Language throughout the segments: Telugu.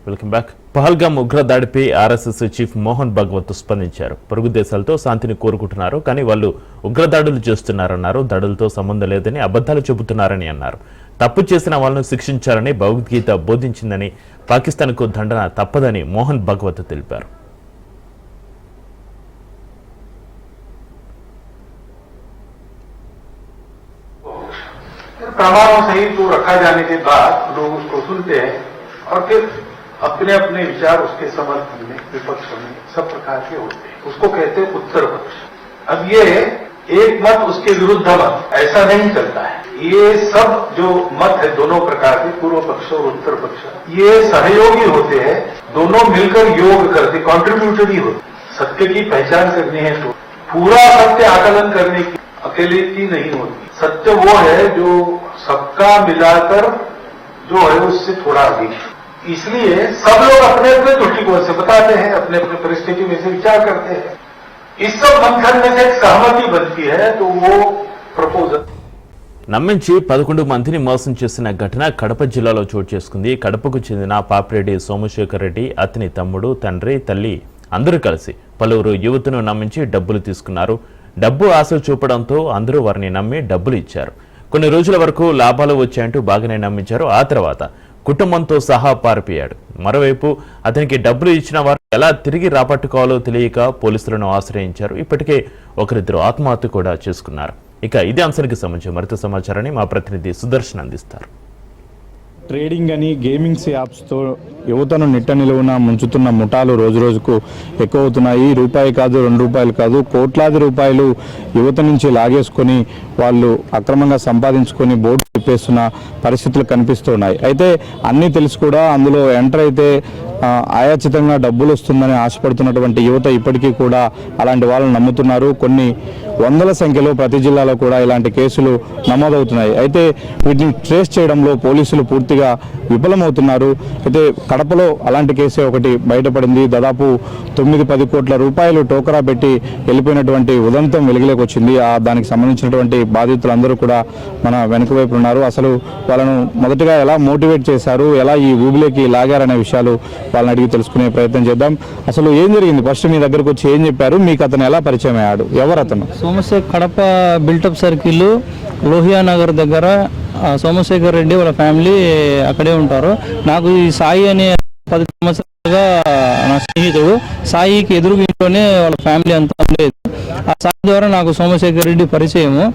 Welcome back. పహల్గామ్ ఉగ్రదాడిపై ఆర్ఎస్ఎస్ చీఫ్ మోహన్ భగవత్ స్పందించారు. పొరుగు దేశాలతో శాంతిని కోరుకుంటున్నారు, కానీ వాళ్ళు ఉగ్రదాడులు చేస్తున్నారన్నారు. దాడులతో సంబంధం లేదని అబద్ధాలు చెబుతున్నారని అన్నారు. తప్పు చేసిన వాళ్ళను శిక్షించాలని భగవద్గీత బోధించిందని, పాకిస్తాన్కు దండన తప్పదని మోహన్ భగవత్ తెలిపారు. प्रमाणों सहित तो रखा जाने के बाद लोग उसको सुनते हैं और फिर अपने अपने विचार उसके समर्थन में, विपक्ष में सब प्रकार के होते हैं. उसको कहते हैं उत्तर पक्ष. अब ये एक मत उसके विरुद्ध मत ऐसा नहीं चलता है. ये सब जो मत है दोनों प्रकार के, पूर्व पक्ष और उत्तर पक्ष, ये सहयोगी होते हैं. दोनों मिलकर योग करते, कॉन्ट्रीब्यूटरी होते. सत्य की पहचान करनी है तो पूरा सत्य आकलन करने की अकेले की नहीं होती. सत्य वो है जो सबका मिलाकर जो है उससे थोड़ा अधिक. इसलिए सब लोग अपने अपने दृष्टिकोण से बताते हैं, अपने अपने परिस्थिति में से विचार करते हैं. इस सब मंथन में से एक सहमति बनती है तो वो प्रपोजल. నమ్మించి 11 మందిని మోసం చేసిన ఘటన కడప జిల్లాలో చోటు చేసుకుంది. కడపకు చెందిన పాపిరెడ్డి సోమశేఖర్ రెడ్డి, అతని తమ్ముడు, తండ్రి, తల్లి అందరూ కలిసి పలువురు యువతను నమ్మించి డబ్బులు తీసుకున్నారు. డబ్బు ఆశ చూపడంతో అందరూ వారిని నమ్మి డబ్బులు ఇచ్చారు. కొన్ని రోజుల వరకు లాభాలు వచ్చాయంటూ బాగానే నమ్మించారు. ఆ తర్వాత కుటుంబంతో సహా పారిపోయాడు. మరోవైపు అతనికి డబ్బులు ఇచ్చిన వారు ఎలా తిరిగి రాబట్టుకోవాలో తెలియక పోలీసులను ఆశ్రయించారు. ఇప్పటికే ఒకరిద్దరు ఆత్మహత్య కూడా చేసుకున్నారు. ఇక ఇదే అంశానికి సంబంధించి మరింత సమాచారాన్ని మా ప్రతినిధి సుదర్శన్ అందిస్తారు. ట్రేడింగ్ అని గేమింగ్స్ యాప్స్తో యువతను నిట్ట నిలువున ముంచుతున్న ముఠాలు రోజురోజుకు ఎక్కువ అవుతున్నాయి. రూపాయి కాదు, 2 రూపాయలు కాదు, కోట్లాది రూపాయలు యువత నుంచి లాగేసుకొని వాళ్ళు అక్రమంగా సంపాదించుకొని బోర్డు తిప్పేస్తున్న పరిస్థితులు కనిపిస్తున్నాయి. అయితే అన్నీ తెలిసి కూడా అందులో ఎంటర్ అయితే ఆయాచితంగా డబ్బులు వస్తుందని ఆశపడుతున్నటువంటి యువత ఇప్పటికీ కూడా అలాంటి వాళ్ళని నమ్ముతున్నారు. కొన్ని వందల సంఖ్యలో ప్రతి జిల్లాలో కూడా ఇలాంటి కేసులు నమోదవుతున్నాయి. అయితే వీటిని ట్రేస్ చేయడంలో పోలీసులు పూర్తిగా విఫలమవుతున్నారు. అయితే కడపలో అలాంటి కేసే ఒకటి బయటపడింది. దాదాపు 9-10 కోట్ల రూపాయలు టోకరా పెట్టి వెళ్ళిపోయినటువంటి ఉదంతం వెలుగులోకి వచ్చింది. దానికి సంబంధించినటువంటి బాధితులందరూ కూడా మన వెనుక వైపు ఉన్నారు. అసలు వాళ్ళను మొదటగా ఎలా మోటివేట్ చేశారు, ఎలా ఈ ఊబిలోకి లాగారనే విషయాలు వాళ్ళని అడిగి తెలుసుకునే ప్రయత్నం చేద్దాం. అసలు ఏం జరిగింది, ఫస్ట్ మీ దగ్గరకు వచ్చి ఏం చెప్పారు, మీకు అతను ఎలా పరిచయం అయ్యాడు, ఎవరు అతను? సోమశేఖర్, కడప బిల్టప్ సర్కిల్ లోహియా నగర్ దగ్గర సోమశేఖర్ రెడ్డి వాళ్ళ ఫ్యామిలీ అక్కడే ఉంటారు. నాకు ఈ సాయి అనే 10 సంవత్సరాలుగా నా స్నేహితుడు. సాయికి ఎదురు ఇంట్లోనే వాళ్ళ ఫ్యామిలీ అంతా ఉండేది. ఆ సాయి ద్వారా నాకు సోమశేఖర్ రెడ్డి పరిచయము.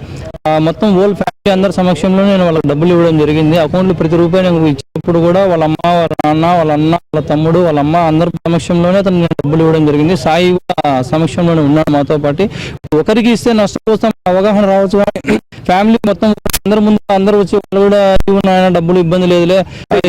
మొత్తం హోల్ ఫ్యామిలీ అందరి సమక్షంలో నేను వాళ్ళకి డబ్బులు ఇవ్వడం జరిగింది. అకౌంట్లో ప్రతి రూపాయి నేను ఇచ్చినప్పుడు కూడా వాళ్ళ అమ్మ, వాళ్ళ నాన్న, వాళ్ళ అన్న, వాళ్ళ తమ్ముడు, వాళ్ళ అమ్మ అందరి సమక్షంలోనే అతను నేను డబ్బులు ఇవ్వడం జరిగింది. సాయి సమక్షంలోనే ఉన్నాడు మాతో పాటు. ఒకరికి ఇస్తే నష్టపోతాం అవగాహన రావచ్చు, కానీ ఫ్యామిలీ మొత్తం అందరి ముందు అందరూ వచ్చి వాళ్ళు కూడా డబ్బులు ఇబ్బంది లేదులే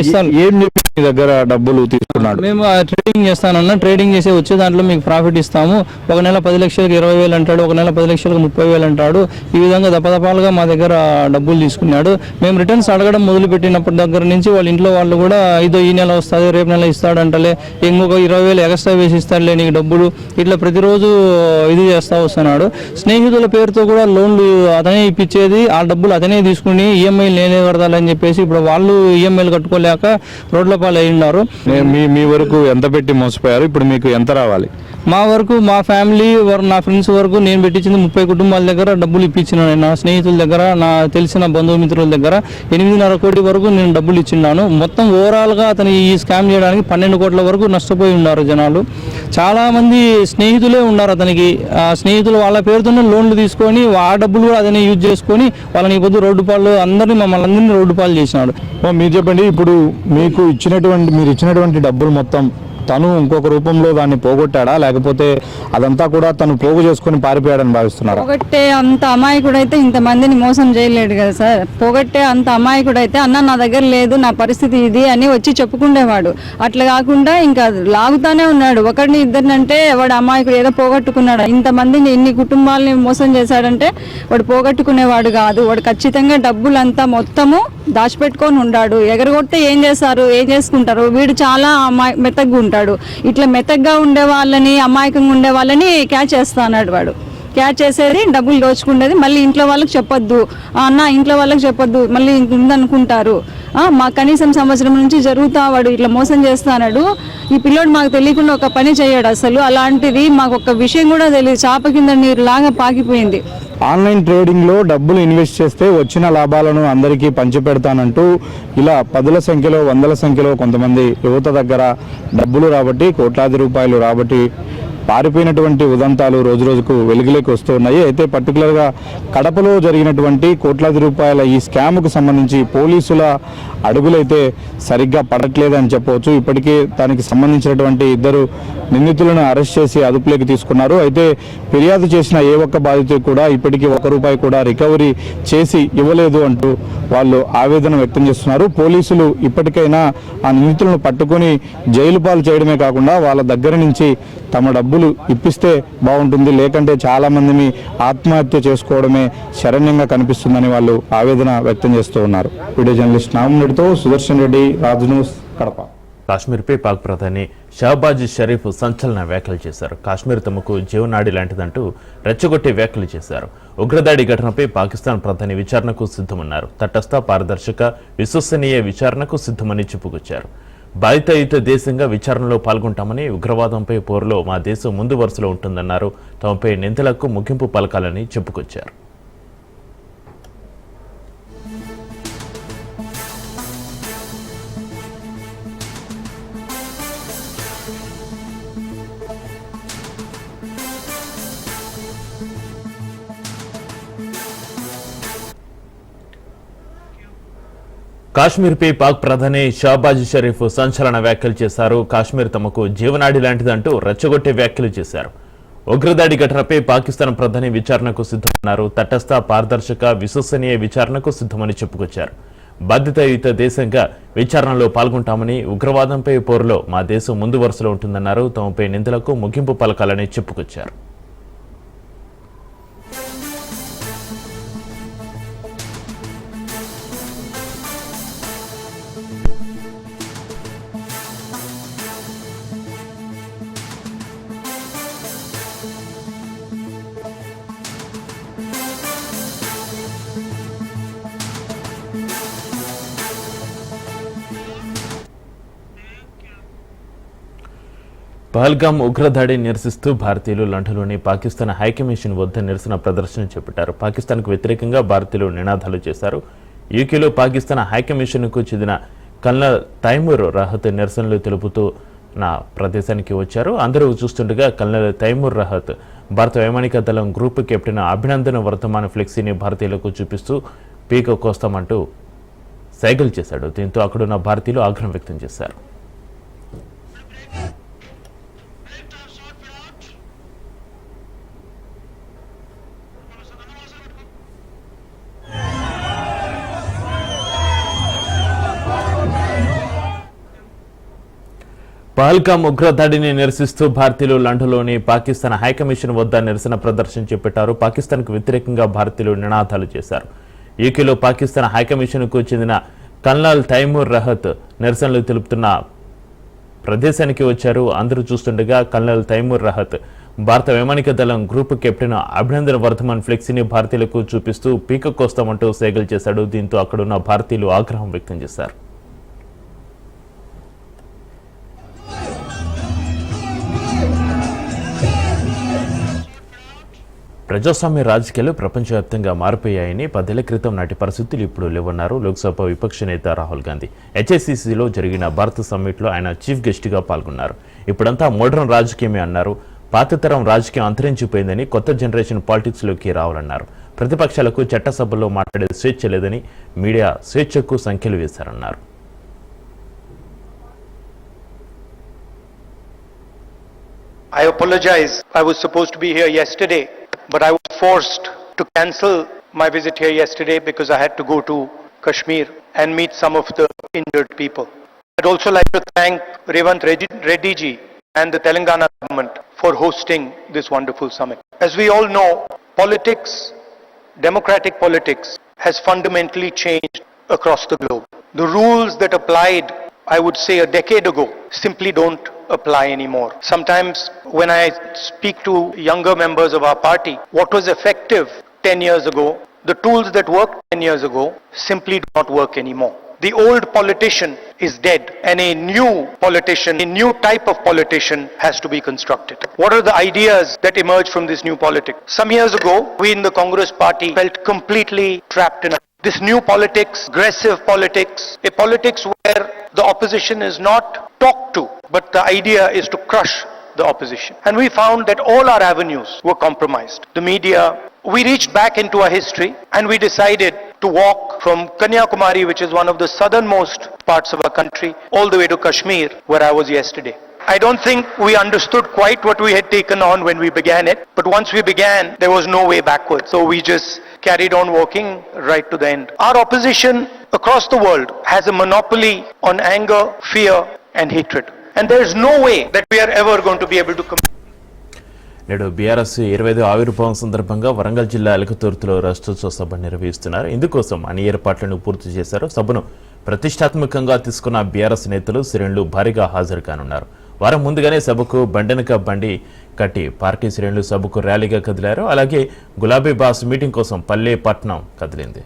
ఇస్తాను. ఏం చెప్పి మీ దగ్గర డబ్బులు తీసుకున్నాడు? మేము ట్రేడింగ్ చేస్తానన్నా, ట్రేడింగ్ చేసి వచ్చే దాంట్లో మీకు ప్రాఫిట్ ఇస్తాము. ఒక నెల 10 లక్షలకు 20,000 అంటాడు, ఒక నెల 10 లక్షలకు 30,000 అంటాడు. ఈ విధంగా దపదపాలుగా మా దగ్గర డబ్బులు తీసుకున్నాడు. మేము రిటర్న్స్ అడగడం మొదలు పెట్టినప్పటి దగ్గర నుంచి వాళ్ళ ఇంట్లో వాళ్ళు కూడా ఇదో ఈ నెల వస్తుంది, రేపు నెల ఇస్తాడంటలే, ఇంకొక 20,000 ఎక్స్ట్రా వేసి ఇస్తాడులే నీకు డబ్బులు, ఇట్లా ప్రతిరోజు ఇది చేస్తా వస్తున్నాడు. స్నేహితుల పేరుతో కూడా లోన్లు అతనే ఇప్పించేది, ఆ డబ్బులు అతనే తీసుకుని ఈఎంఐలు నేనే కడతాలని చెప్పేసి ఇప్పుడు వాళ్ళు ఈఎంఐలు కట్టుకోలేక రోడ్ల పాలు అయి ఉన్నారు. మీ వరకు ఎంత పెట్టి మోసపోయారు, ఇప్పుడు మీకు ఎంత రావాలి? మా వరకు, మా ఫ్యామిలీ నా ఫ్రెండ్స్ వరకు నేను పెట్టించింది 30 కుటుంబాల దగ్గర డబ్బులు ఇప్పించినాను. నా స్నేహితుల దగ్గర, నా తెలిసిన బంధుమిత్రుల దగ్గర 8.5 కోటి వరకు నేను డబ్బులు ఇచ్చిన్నాను. మొత్తం ఓవరాల్గా అతను ఈ స్కామ్ చేయడానికి 12 కోట్ల వరకు నష్టపోయి ఉన్నారు జనాలు. చాలామంది స్నేహితులే ఉన్నారు అతనికి. ఆ స్నేహితులు వాళ్ళ పేరుతోనే లోన్లు తీసుకొని ఆ డబ్బులు కూడా అతనే యూజ్ చేసుకొని వాళ్ళని పొద్దు రోడ్డు పాలు మమ్మల్ని అందరినీ రోడ్డు పాలు చేసినాడు. మీరు చెప్పండి, ఇప్పుడు మీరు ఇచ్చినటువంటి డబ్బులు మొత్తం తను ఇంకొక రూపంలో దాన్ని పోగొట్టాడా, లేకపోతే అదంతా కూడా తను పోగు చేసుకుని పారిపోయాడని భావిస్తున్నారు? పోగొట్టే అంత అమాయకుడైతే ఇంతమందిని మోసం చేయలేడు కదా సార్. పోగొట్టే అంత అమాయకుడైతే అన్న నా దగ్గర లేదు, నా పరిస్థితి ఇది అని వచ్చి చెప్పుకునేవాడు. అట్లా కాకుండా ఇంకా లాగుతానే ఉన్నాడు. ఒకరిని ఇద్దరిని అంటే వాడు అమాయకుడు ఏదో పోగొట్టుకున్నాడు. ఇంతమందిని ఇన్ని కుటుంబాలని మోసం చేశాడంటే వాడు పోగొట్టుకునేవాడు కాదు. వాడు ఖచ్చితంగా డబ్బులంతా మొత్తము దాచిపెట్టుకొని ఉన్నాడు. ఎగరగొడితే ఏం చేస్తారు, ఏం చేసుకుంటారు. వీడు చాలా మెత్తగా ఉంటాడు. ఇట్లా మెత్తగా ఉండే వాళ్ళని, అమాయకంగా ఉండే వాళ్ళని క్యాచ్ చేస్తా అన్నాడు వాడు. క్యాచ్ చేసేది, డబ్బులు దోచుకునేది. మళ్ళీ ఇంట్లో వాళ్ళకి చెప్పొద్దు అన్న, ఇంట్లో వాళ్ళకి చెప్పొద్దు, మళ్ళీ ఉందనుకుంటారు. మా కనీసం సంవత్సరం నుంచి జరుగుతా వాడు ఇట్లా మోసం చేస్తాడు. ఈ పిల్లోడు మాకు తెలియకుండా ఒక పని చేయడు అసలు. అలాంటిది మాకు ఒక విషయం కూడా తెలియదు. చాప కింద నీరు లాగా పాకిపోయింది. ఆన్లైన్ ట్రేడింగ్లో డబ్బులు ఇన్వెస్ట్ చేస్తే వచ్చిన లాభాలను అందరికీ పంచిపెడతానంటూ ఇలా పదుల సంఖ్యలో వందల సంఖ్యలో కొంతమంది యువత దగ్గర డబ్బులు రాబట్టి కోట్లాది రూపాయలు రాబట్టి పారిపోయినటువంటి ఉదంతాలు రోజు రోజుకు వెలుగులోకి వస్తూ ఉన్నాయి. అయితే పర్టికులర్గా కడపలో జరిగినటువంటి కోట్లాది రూపాయల ఈ స్కామ్కు సంబంధించి పోలీసుల అడుగులైతే సరిగ్గా పడట్లేదని చెప్పవచ్చు. ఇప్పటికే దానికి సంబంధించినటువంటి 2 నిందితులను అరెస్ట్ చేసి అదుపులోకి తీసుకున్నారు. అయితే ఫిర్యాదు చేసిన ఏ ఒక్క బాధితుడు కూడా ఇప్పటికీ ₹1 కూడా రికవరీ చేసి ఇవ్వలేదు అంటూ వాళ్ళు ఆవేదన వ్యక్తం చేస్తున్నారు. పోలీసులు ఇప్పటికైనా ఆ నిందితులను పట్టుకొని జైలు పాలు చేయడమే కాకుండా వాళ్ళ దగ్గర నుంచి తమ డబ్బులు ఇప్పిస్తే బాగుంటుంది, లేకంటే చాలా మందిని ఆత్మహత్య చేసుకోవడమే శరణ్యంగా కనిపిస్తుందని వాళ్ళు ఆవేదన వ్యక్తం చేస్తూ ఉన్నారు. వీడియో జర్నలిస్ట్ నామినేట్తో సుదర్శన్ రెడ్డి, రాజ్ న్యూస్, కడప. కాశ్మీర్పై పాక్ ప్రధాని షహబాజ్ షరీఫ్ సంచలన వ్యాఖ్యలు చేశారు. కాశ్మీర్ తమకు జీవనాడి లాంటిదంటూ రెచ్చగొట్టే వ్యాఖ్యలు చేశారు. ఉగ్రదాడి ఘటనపై పాకిస్తాన్ ప్రధాని విచారణకు సిద్ధమన్నారు. తటస్థ, పారదర్శక, విశ్వసనీయ విచారణకు సిద్ధమని చెప్పుకొచ్చారు. బాధితయుత దేశంగా విచారణలో పాల్గొంటామని, ఉగ్రవాదంపై పోరులో మా దేశం ముందు వరుసలో ఉంటుందన్నారు. తమపై నిందలకు ముగింపు పలకాలని చెప్పుకొచ్చారు. కాశ్మీర్పై పాక్ ప్రధాని షహబాజ్ షరీఫ్ సంచలన వ్యాఖ్యలు చేశారు. కాశ్మీర్ తమకు జీవనాడి లాంటిదంటూ రెచ్చగొట్టే వ్యాఖ్యలు చేశారు. ఉగ్రదాడి ఘటనపై పాకిస్తాన్ ప్రధాని విచారణకు సిద్ధమన్నారు. తటస్థ, పారదర్శక, విశ్వసనీయ విచారణకు సిద్ధమని చెప్పుకొచ్చారు. బాధ్యతాయుత దేశంగా విచారణలో పాల్గొంటామని, ఉగ్రవాదంపై పోరులో మా దేశం ముందు వరుసలో ఉంటుందన్నారు. తమపై నిందలకు ముగింపు పలకాలని చెప్పుకొచ్చారు. పహల్గామ్ ఉగ్రదాడిని నిరసిస్తూ భారతీయులు లండన్లోని పాకిస్తాన్ హైకమిషన్ వద్ద నిరసన ప్రదర్శన చేపట్టారు. పాకిస్తాన్కు వ్యతిరేకంగా భారతీయులు నినాదాలు చేశారు. యూకేలో పాకిస్తాన్ హైకమిషన్కు చెందిన కల్నల్ తైమూర్ రహత్ నిరసనలు తెలుపుతూ నా ప్రదేశానికి వచ్చారు. అందరూ చూస్తుండగా కల్నల్ తైమూర్ రహత్ భారత వైమానిక దళం గ్రూప్ కెప్టెన్ అభినందన వర్తమాన ఫ్లెక్సీని భారతీయులకు చూపిస్తూ పీక కోస్తామంటూ సైగలు చేశాడు. దీంతో అక్కడున్న భారతీయులు ఆగ్రహం వ్యక్తం చేశారు. పహల్గామ్ ఉగ్రదాడిని నిరసిస్తూ భారతీయులు లండన్లోని పాకిస్తాన్ హైకమిషన్ వద్ద నిరసన ప్రదర్శన చేపట్టారు. పాకిస్తాన్కు వ్యతిరేకంగా భారతీయులు నినాదాలు చేశారు. యూకేలో పాకిస్తాన్ హైకమిషన్కు చెందిన కల్నల్ తైమూర్ రహత్ నిరసనలు తెలుపుతున్న ప్రదేశానికి వచ్చారు. అందరూ చూస్తుండగా కల్నల్ తైమూర్ రహత్ భారత వైమానిక దళం గ్రూప్ కెప్టెన్ అభినందన్ వర్ధమాన్ ఫ్లెక్సీని భారతీయులకు చూపిస్తూ పీక కోస్తామంటూ సేగలు చేశాడు. దీంతో అక్కడున్న భారతీయులు ఆగ్రహం వ్యక్తం చేశారు. ప్రజాస్వామ్య రాజకీయాలు ప్రపంచవ్యాప్తంగా మారిపోయాయని, 10 ఏళ్ల క్రితం నాటి పరిస్థితులు ఇప్పుడు లేవన్నారు లోక్సభ విపక్ష నేత రాహుల్ గాంధీ. హెచ్ఐసిసిలో జరిగిన భారత సమ్మిట్లో ఆయన చీఫ్ గెస్ట్గా పాల్గొన్నారు. ఇప్పుడంతా మోడర్న్ రాజకీయమే అన్నారు. పాతతరం రాజకీయం అంతరించిపోయిందని, కొత్త జనరేషన్ పాలిటిక్స్లోకి రావాలన్నారు. ప్రతిపక్షాలకు చట్టసభల్లో మాట్లాడే స్వేచ్ఛ లేదని, మీడియా స్వేచ్ఛకు సంఖ్యలు వేశారన్నారు. I apologize. I was supposed to be here yesterday, but I was forced to cancel my visit here yesterday because I had to go to Kashmir and meet some of the injured people. I'd also like to thank Revant Reddy ji and the Telangana government for hosting this wonderful summit. As we all know, politics, democratic politics, has fundamentally changed across the globe. The rules that applied, I would say, a decade ago simply don't apply anymore. Sometimes when I speak to younger members of our party, what was effective 10 years ago, the tools that worked 10 years ago simply do not work anymore. The old politician is dead and a new politician, a new type of politician has to be constructed. What are the ideas that emerge from this new politics? Some years ago, we in the Congress party felt completely trapped in this new politics, aggressive politics, a politics where the opposition is not talked to, but the idea is to crush the opposition. And we found that all our avenues were compromised. The media, we reached back into our history and we decided to walk from Kanyakumari, which is one of the southernmost parts of our country, all the way to Kashmir, where I was yesterday. I don't think we understood quite what we had taken on when we began it, but once we began, there was no way backwards. So we just carried on walking right to the end. Our opposition across the world has a monopoly on anger, fear, and hatred. And there is no way that we are ever going to be able to నేడు బీఆర్ఎస్ 25వ ఆవిర్భావం సందర్భంగా వరంగల్ జిల్లా ఎలకతుర్తిలో రాష్ట్రోత్సవ సభ నిర్వహిస్తున్నారు. ఇందుకోసం అన్ని ఏర్పాట్లను పూర్తి చేశారు. సభను ప్రతిష్టాత్మకంగా తీసుకున్న బీఆర్ఎస్ నేతలు శ్రేణులు భారీగా హాజరు కానున్నారు. వారం ముందుగానే సభకు బండెనక బండి కట్టి పార్టీ శ్రేణులు సభకు ర్యాలీగా కదిలారు. అలాగే గులాబీ బాస్ మీటింగ్ కోసం పల్లె పట్నం కదిలింది.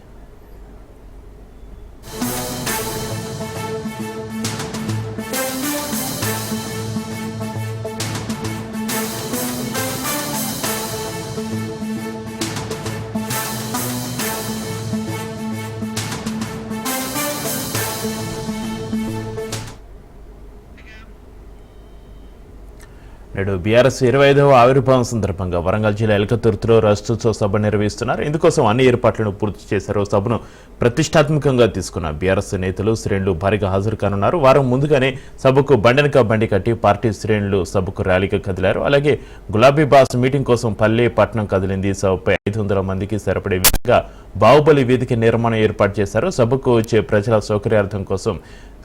నేడు బీఆర్ఎస్ 25వ ఆవిర్భావం సందర్భంగా వరంగల్ జిల్లా ఎలకతుర్తిలో రాష్ట్రోత్సవ సభ నిర్వహిస్తున్నారు. ఇందుకోసం అన్ని ఏర్పాట్లను పూర్తి చేశారు. సభను ప్రతిష్టాత్మకంగా తీసుకున్న బీఆర్ఎస్ నేతలు శ్రేణులు భారీగా హాజరు కానున్నారు. వారం ముందుగానే సభకు బండెనక బండి కట్టి పార్టీ శ్రేణులు సభకు ర్యాలీగా కదిలారు. అలాగే గులాబీ బాస్ మీటింగ్ కోసం పల్లె పట్నం కదిలింది. సభపై 500 మందికి సరిపడే విధంగా బాహుబలి వేదిక నిర్మాణం ఏర్పాటు చేశారు. సభకు వచ్చే ప్రజల సౌకర్యార్థం కోసం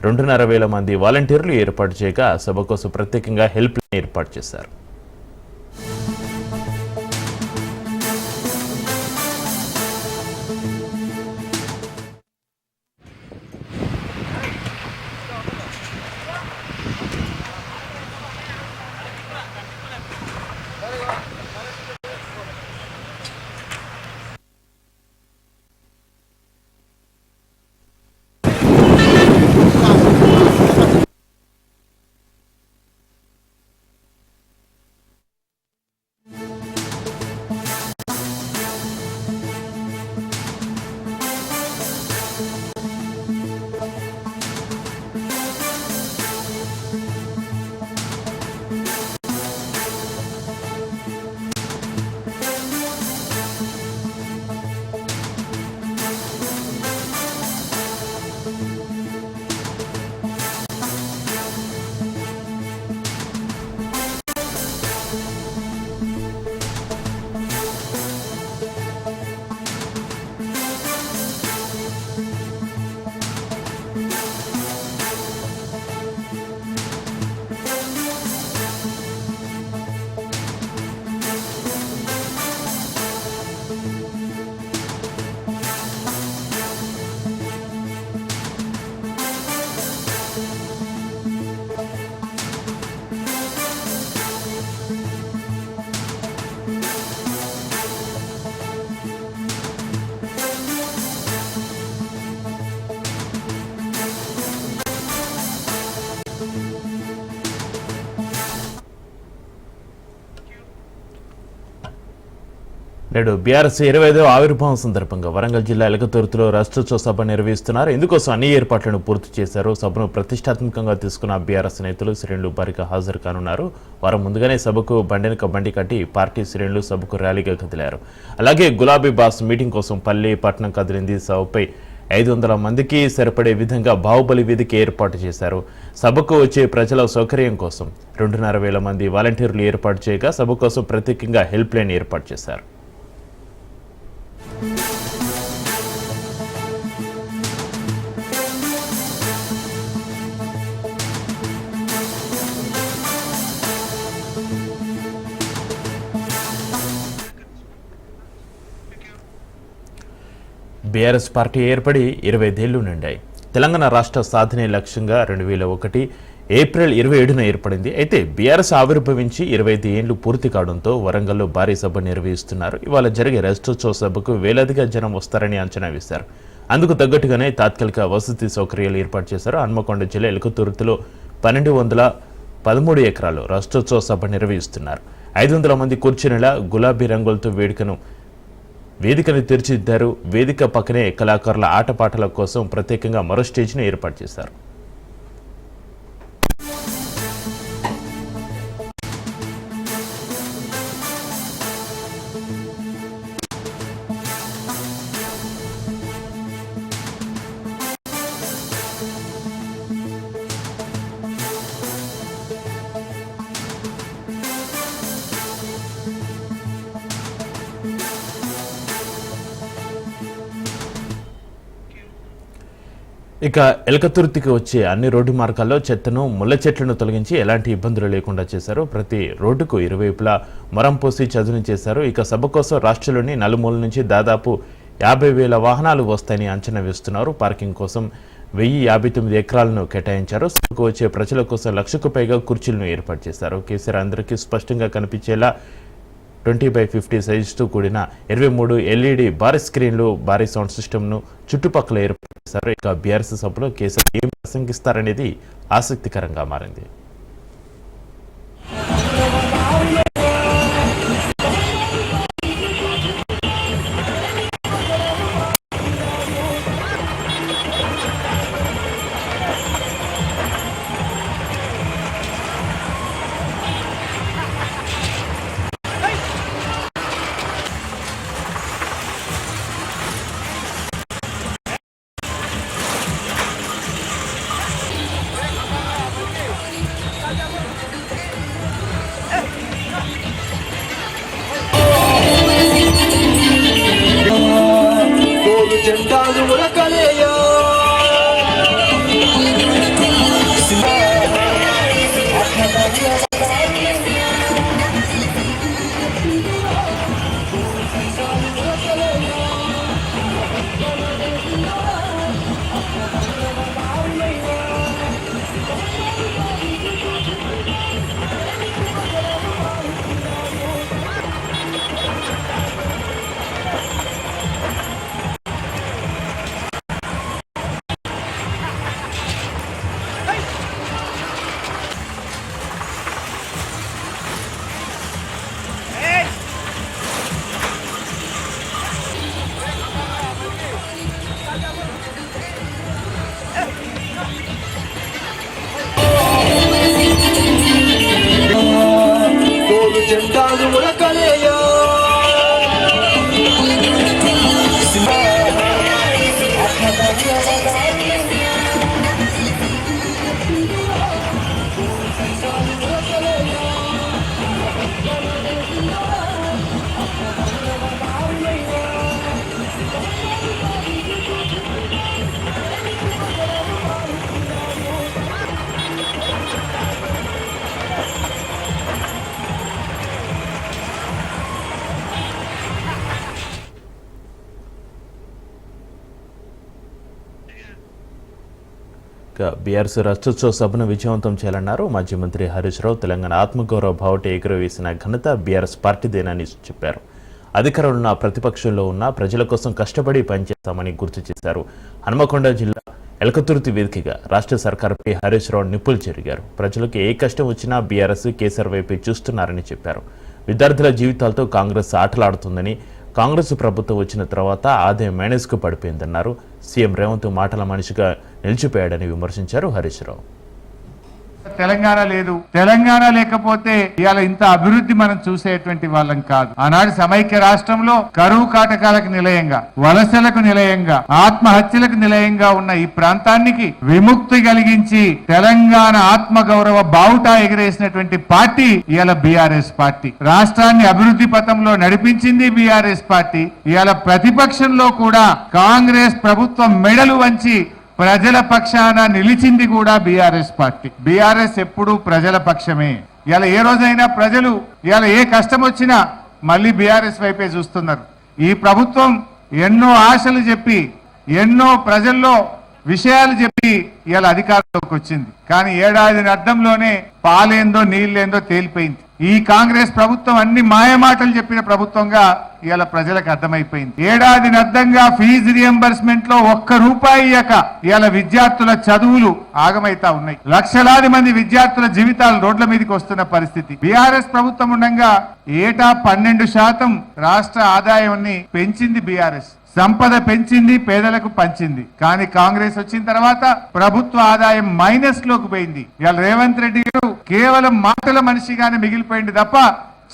2,500 మంది వాలంటీర్లు ఏర్పాటు చేయగా సభ కోసం ప్రత్యేకంగా హెల్ప్ లైన్ ఏర్పాటు చేశారు. నేడు బీఆర్ఎస్ 25వ ఆవిర్భావం సందర్భంగా వరంగల్ జిల్లా ఎలకతుర్తిలో రాష్ట్రోత్సవ సభ నిర్వహిస్తున్నారు. ఇందుకోసం అన్ని ఏర్పాట్లను పూర్తి చేశారు. సభను ప్రతిష్టాత్మకంగా తీసుకున్న బీఆర్ఎస్ నేతలు శ్రేణులు భారీగా హాజరు కానున్నారు. వారం ముందుగానే సభకు బండెనక బండి కట్టి పార్టీ శ్రేణులు సభకు ర్యాలీగా కదిలారు. అలాగే గులాబీ బాస్ మీటింగ్ కోసం పల్లె పట్నం కదిలింది. సభపై 500 మందికి సరిపడే విధంగా బాహుబలి వేదిక ఏర్పాటు చేశారు. సభకు వచ్చే ప్రజల సౌకర్యం కోసం 2,500 మంది వాలంటీర్లు ఏర్పాటు చేయగా సభ కోసం ప్రత్యేకంగా హెల్ప్ లైన్ ఏర్పాటు చేశారు. బీఆర్ఎస్ పార్టీ ఏర్పడి 25 ఏళ్లు నిండాయి. తెలంగాణ రాష్ట్ర సాధనే లక్ష్యంగా 2001 ఏప్రిల్ 27న ఏర్పడింది. అయితే బీఆర్ఎస్ ఆవిర్భవించి 25 ఏళ్లు పూర్తి కావడంతో వరంగల్లో భారీ సభ నిర్వహిస్తున్నారు. ఇవాళ జరిగే రాష్ట్రోత్సవ సభకు వేలాదిగా జనం వస్తారని అంచనా వేశారు. అందుకు తగ్గట్టుగానే తాత్కాలిక వసతి సౌకర్యాలు ఏర్పాటు చేశారు. హన్మకొండ జిల్లా ఎలుకతుర్తిలో 1213 ఎకరాలు రాష్ట్రోత్సవ సభ నిర్వహిస్తున్నారు. 500 మంది కూర్చునేలా గులాబీ రంగులతో వేదికను తీర్చిదిద్దారు. వేదిక పక్కనే కళాకారుల ఆటపాటల కోసం ప్రత్యేకంగా మరో స్టేజ్ను ఏర్పాటు చేశారు. ఇక ఎలకతుర్తికి వచ్చే అన్ని రోడ్డు మార్గాల్లో చెత్తను, ముళ్ళ చెట్లను తొలగించి ఎలాంటి ఇబ్బందులు లేకుండా చేశారు. ప్రతి రోడ్డుకు ఇరువైపులా మొరం పోసి చదును చేశారు. ఇక సభ కోసం రాష్ట్రంలోని నలుమూల నుంచి దాదాపు 50,000 వాహనాలు వస్తాయని అంచనా వేస్తున్నారు. పార్కింగ్ కోసం 1059 ఎకరాలను కేటాయించారు. సభకు వచ్చే ప్రజల కోసం 1,00,000కు పైగా కుర్చీలను ఏర్పాటు చేశారు. కేసీఆర్ అందరికీ స్పష్టంగా కనిపించేలా 20x50 సైజుతో కూడిన 23 LED భారీ స్క్రీన్లు, భారీ సౌండ్ సిస్టమ్ను చుట్టుపక్కల ఏర్పాటు చేశారు. ఇక బీఆర్ఎస్ సభలో కేసీఆర్ ఏం ప్రసంగిస్తారనేది ఆసక్తికరంగా మారింది. బీఆర్ఎస్ రాష్ట్రోత్సవ సభను విజయవంతం చేయాలన్నారు మాజీ మంత్రి హరీష్ రావు. తెలంగాణ ఆత్మగౌరవ బావుటే ఎగురవేసిన ఘనత బీఆర్ఎస్ పార్టీదేనని చెప్పారు. అధికారంలో ఉన్న, ప్రతిపక్షంలో ఉన్న ప్రజల కోసం కష్టపడి పనిచేస్తామని గుర్తు చేశారు. హన్మకొండ జిల్లా ఎలకతుర్తి వేదికగా రాష్ట్ర సర్కారుపై హరీష్ రావు నిప్పులు చెరిగారు. ప్రజలకు ఏ కష్టం వచ్చినా బీఆర్ఎస్, కేసీఆర్ వైపే చూస్తున్నారని చెప్పారు. విద్యార్థుల జీవితాలతో కాంగ్రెస్ ఆటలాడుతుందని, కాంగ్రెస్ ప్రభుత్వం వచ్చిన తర్వాత ఆదాయం మైనస్కు పడిపోయిందన్నారు. సీఎం రేవంత్ మాటల మనిషిగా నిలిచిపోయాడని విమర్శించారు హరీష్ రావు. తెలంగాణ లేదు, తెలంగాణ లేకపోతే ఇవాళ ఇంత అభివృద్ధి మనం చూసేటువంటి వాళ్ళం కాదు. ఆనాడు సమైక్య రాష్ట్రంలో కరువు కాటకాలకు నిలయంగా, వలసలకు నిలయంగా, ఆత్మహత్యలకు నిలయంగా ఉన్న ఈ ప్రాంతానికి విముక్తి కలిగించి తెలంగాణ ఆత్మగౌరవ బావుటా ఎగిరేసినటువంటి పార్టీ ఇవాళ బీఆర్ఎస్ పార్టీ. రాష్ట్రాన్ని అభివృద్ధి పథంలో నడిపించింది బీఆర్ఎస్ పార్టీ. ఇవాళ ప్రతిపక్షంలో కూడా కాంగ్రెస్ ప్రభుత్వం మెడలు వంచి ప్రజల పక్షాన నిలిచింది కూడా బీఆర్ఎస్ పార్టీ. బీఆర్ఎస్ ఎప్పుడూ ప్రజల పక్షమే. ఇలా ఏ రోజైనా ప్రజలు ఇలా ఏ కష్టం వచ్చినా మళ్ళీ బీఆర్ఎస్ వైపే చూస్తున్నారు. ఈ ప్రభుత్వం ఎన్నో ఆశలు చెప్పి, ఎన్నో ప్రజల్లో విషయాలు చెప్పి ఇలా అధికారంలోకి వచ్చింది. కానీ ఏడాది అర్థంలోనే పాలేందో నీళ్ళేందో తేలిపోయింది. ఈ కాంగ్రెస్ ప్రభుత్వం అన్ని మాయమాటలు చెప్పిన ప్రభుత్వంగా ఇవాళ ప్రజలకు అర్థమైపోయింది. ఏడాది అర్థంగా ఫీజు రియంబర్స్మెంట్ లో ₹1 ఇయ్యక ఇవాళ విద్యార్థుల చదువులు ఆగమైతా ఉన్నాయి. లక్షలాది మంది విద్యార్థుల జీవితాలు రోడ్ల మీదకి వస్తున్న పరిస్థితి. బీఆర్ఎస్ ప్రభుత్వం ఉండగా ఏటా 12% రాష్ట్ర ఆదాయాన్ని పెంచింది బీఆర్ఎస్. సంపద పెంచింది, పేదలకు పంచింది. కానీ కాంగ్రెస్ వచ్చిన తర్వాత ప్రభుత్వ ఆదాయం మైనస్ లోకి పోయింది. ఇవాళ రేవంత్ రెడ్డి గారు కేవలం మాటల మనిషిగానే మిగిలిపోయింది తప్ప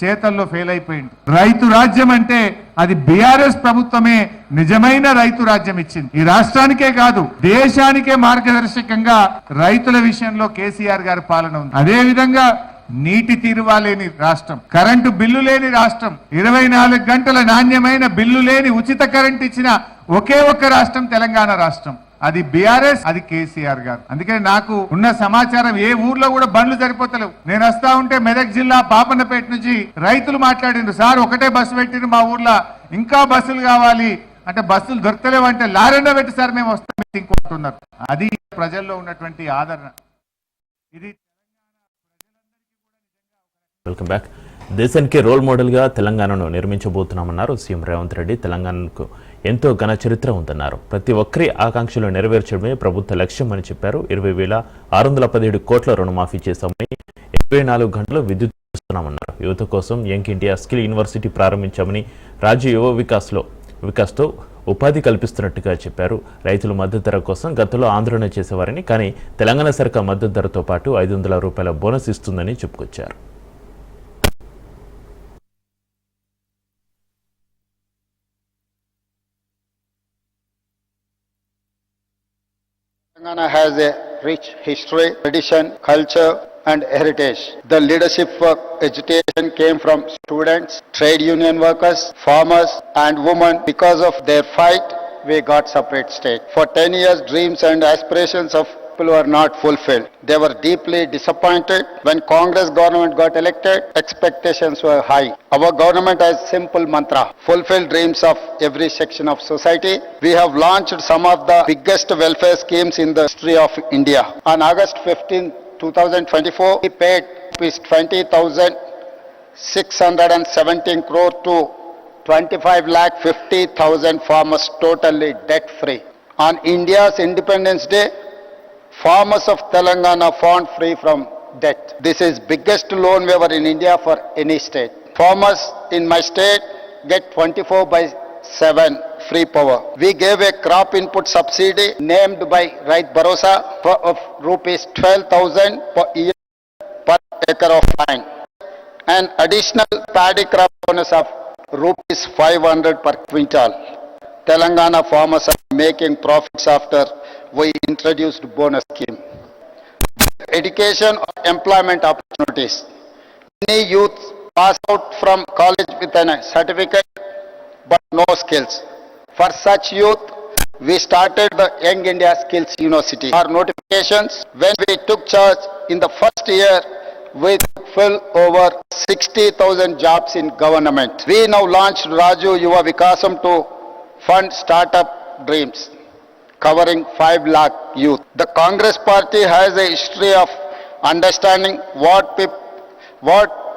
చేతల్లో ఫెయిల్ అయిపోయింది. రైతు రాజ్యం అంటే అది బీఆర్ఎస్ ప్రభుత్వమే నిజమైన రైతు రాజ్యం ఇచ్చింది. ఈ రాష్ట్రానికే కాదు దేశానికే మార్గదర్శకంగా రైతుల విషయంలో కేసీఆర్ గారి పాలన ఉంది. అదే విధంగా నీటి తీరువా లేని రాష్ట్రం, కరెంటు బిల్లు లేని రాష్ట్రం, 24 గంటల నాణ్యమైన బిల్లు లేని ఉచిత కరెంట్ ఇచ్చిన ఒకే ఒక్క రాష్ట్రం తెలంగాణ రాష్ట్రం. అది బీఆర్ఎస్, అది కేసీఆర్ గారు. అందుకని నాకు ఉన్న సమాచారం ఏ ఊర్లో కూడా బండ్లు సరిపోతలేవు. నేను వస్తా ఉంటే మెదక్ జిల్లా పాపన్నపేట నుంచి రైతులు మాట్లాడిండ్రు, సార్ ఒకటే బస్సు పెట్టిండ్రు మా ఊర్లో, ఇంకా బస్సులు కావాలి అంటే బస్సులు దొరకలేవు అంటే లారెండో పెట్టి సార్ మేము వస్తాం ఇంకొంటున్నారు. అది ప్రజల్లో ఉన్నటువంటి ఆదరణ. ఇది వెల్కమ్ బ్యాక్. దేశానికి రోల్ మోడల్గా తెలంగాణను నిర్మించబోతున్నామన్నారు సీఎం రేవంత్ రెడ్డి. తెలంగాణకు ఎంతో ఘన చరిత్ర ఉందన్నారు. ప్రతి ఒక్కరి ఆకాంక్షలు నెరవేర్చడమే ప్రభుత్వ లక్ష్యం అని చెప్పారు. 20,617 కోట్ల రుణమాఫీ చేశామని, 24 గంటలు విద్యుత్ ఇస్తున్నామన్నారు. యువత కోసం యంగ్ ఇండియా స్కిల్ యూనివర్సిటీ ప్రారంభించామని, రాజ్య యువ వికాస్తో ఉపాధి కల్పిస్తున్నట్టుగా చెప్పారు. రైతులు మద్దతు ధర కోసం గతంలో ఆందోళన చేసేవారని, కానీ తెలంగాణ సర్కార్ మద్దతు ధరతో పాటు ₹500 బోనస్ ఇస్తుందని చెప్పుకొచ్చారు. Telangana has a rich history, tradition, culture and heritage. The leadership for education came from students, trade union workers, farmers and women. Because of their fight, we got separate state. For 10 years, dreams and aspirations of people were not fulfilled. They were deeply disappointed. When Congress government got elected, expectations were high. Our government has simple mantra: fulfill dreams of every section of society. We have launched some of the biggest welfare schemes in the history of India. On August 15, 2024, we paid ₹20,617 crore to 25,50,000 farmers totally debt free. On India's Independence Day, farmers of Telangana found free from debt. This is biggest loan waiver in India for any state. Farmers in my state get 24/7 free power. We gave a crop input subsidy named by Rait Bharosa of ₹12,000 per year per acre of land. An additional paddy crop bonus of ₹500 per quintal. Telangana farmers are making profits after we introduced bonus scheme. Education or employment opportunities. Many youth pass out from college with a certificate but no skills. For such youth, we started the Young India Skills University. Our notifications, when we took charge in the first year, we fill over 60,000 jobs in government. We now launched Raju Yuva Vikasam to fund startup dreams, covering 5 lakh youth. The Congress party has a history of understanding what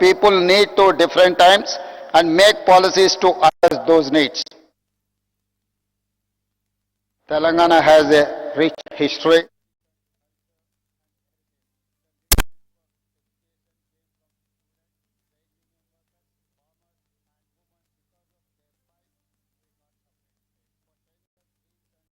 people need to different times and make policies to address those needs. Telangana has a rich history.